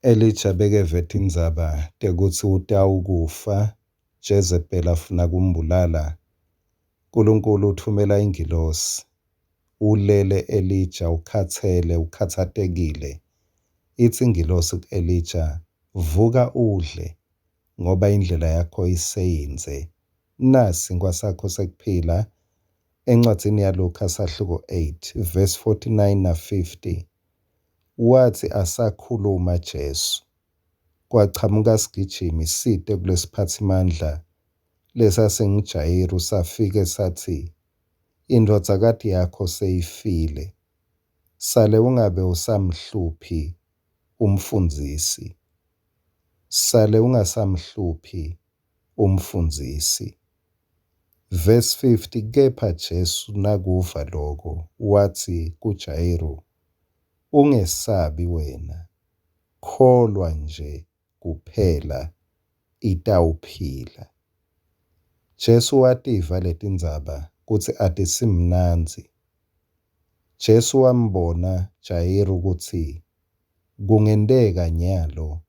Elijah bekeveta indzaba tekuthi utawukufa, Jezebel afuna kumbulala. Nkulunkulu uthumela ingilosi. Ulele Elijah ukhathele, ukhathatekile. Ithi ingilosi ku-Elijah, vuka udle ngoba indlela yakho iseyinze. Nasi kwasakho sekuphila. Encwadzini yaLuka sahluko 8 verse 49 na 50. Wathi asakhuluma Jesu, kwachamuka sigijimi side kulesiphathimandla lesasengiJayiru, safike sathi, indodzakati yakho seyifile. Sale ungabe usamhluphi umfundisi. Sale ungasamhluphi umfundisi. Verse 50. Kepha Jesu nakuva lokho wathi kuJayiru, ungesabi wena, kholwa nje kuphela itawuphila. Jesu wativa letindzaba kutsi atisimnandzi. Jesu wambona Jayiru kutsi kungenteka nyalo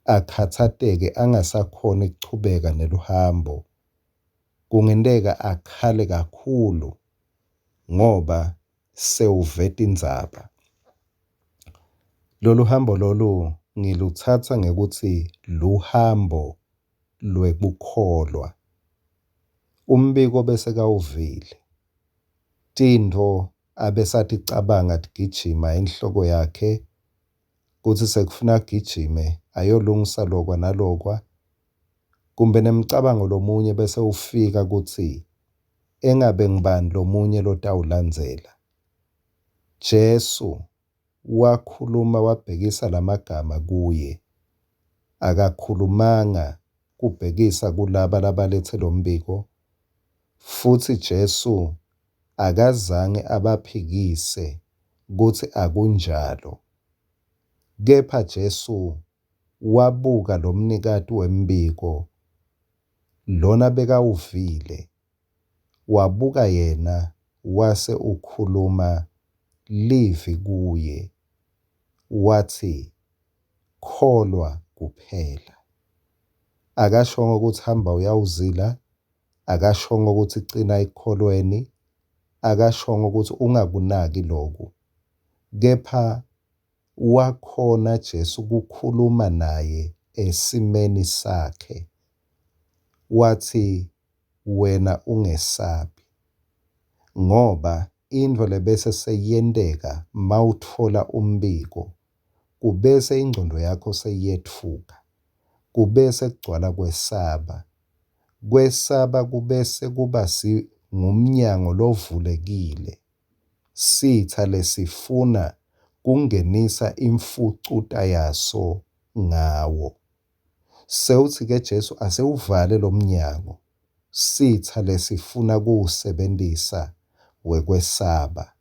akhathateke, angasakhoni kuchubeka neluhambo. Kungenteka akhale kakhulu ngoba sewuveta indzaba. Lolu hambo lolu ngilutsatsa ngekuthi luhambo lwekukholwa. Umbiko bese kawuvile. Tintfo abesaticabanga tigijima enhloko yakhe kutsi sekufuna gijime ayolungisa lokwa nalokwa. Kumbe nemcabango lomunye bese ufika kutsi engabe ngibani lomunye lotawulandzela. Jesu wakhuluma, wabhekisa lamagama kuye. Akakhulumanga kubhekisa kulaba labalethe lombiko. Futhi Jesu akazange abaphikise kutsi akunjalo. Kepha Jesu wabuka lomnikati wembiko, lona bekawuvile. Wabuka yena wase ukhuluma livi kuye. Wathi, kholwa kuphela. Akashongo ukuthi hamba uyawuzila. Akashongo ukuthi cina ekukholweni. Akashongo ukuthi ungakunaki lokhu. Kepha wakhona Jesu ukukhuluma naye esimeni sakhe. Wathi, wena ungesabi. Ngoba intfo lebese seyenteka mawutfola umbiko, kubese ingcondo yakho seyetfuka. Kubese kugcwala kwesaba. Kwesaba kubese kuba ngumnyango lovulekile. Sitha lesifuna kungenisa imfucuta yaso ngawo. Sewuthi-ke Jesu asewuvale lo mnyango. Sitha lesifuna kuwusebentisa wekwesaba.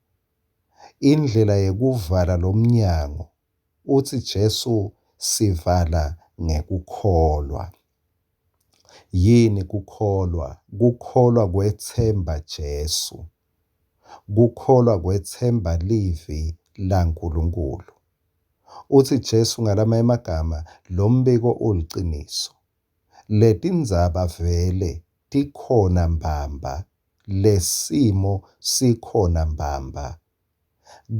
Indlela yekuvala lo mnyango uthi Jesu sivala ngekukholwa. Yini kukholwa? Kukholwa kwethemba Jesu. Kukholwa kwethemba livi laNkulunkulu. Uthi Jesu ngalama emagama, lo mbiko uliciniso. Letindzaba vele tikhona mbamba. Lesimo sikhona mbamba.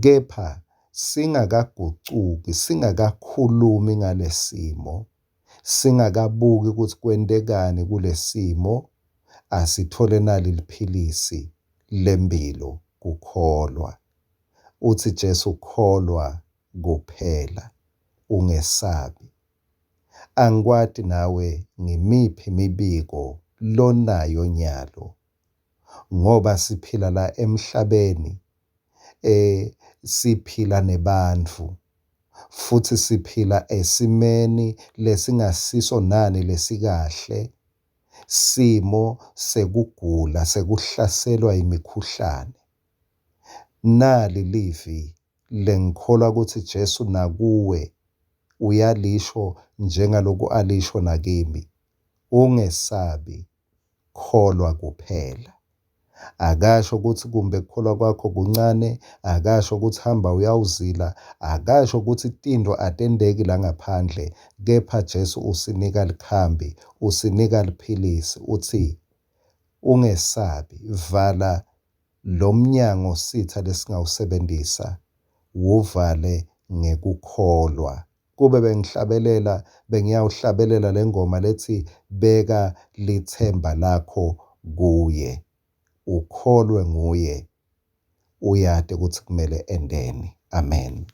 Kepha singakagucuki, singakakhulumi ngalesimo, singakabuki ukuthi kwentekani kulesimo, asithole nali liphilisi lempilo, kukholwa. Uthi Jesu, kholwa kuphela, ungesabi. Angikwati nawe ngimiphi imibiko lonayo nyalo, ngoba siphila la emhlabeni, siphila nebantfu, futhi siphila esimeni lesingasiso nani lesikahle. Simo sekugula, sekuhlaselwa imikhuhlane. Nali livi lengikholwa ukuthi Jesu nakuwe uyalisho njengaloku alisho nakimi. Ungesabi, kholwa kuphela. Akasho ukuthi kumbe ukukholwa kwakho kuncane, akasho ukuthi hamba uyawuzila, akasho ukuthi tindo atendeki la ngaphandle, kepha Jesu usinika likhambi, usinika liphilisi, uthi ungesabi, vala lo mnyango sitha lesingawusebenzisa, wuvale ngekukholwa. Kube bengiyawuhlabelela le ngoma lethi beka lithemba lakho kuye. Ukholwe nguye, uyade ukuthi kumele endeni. Amen.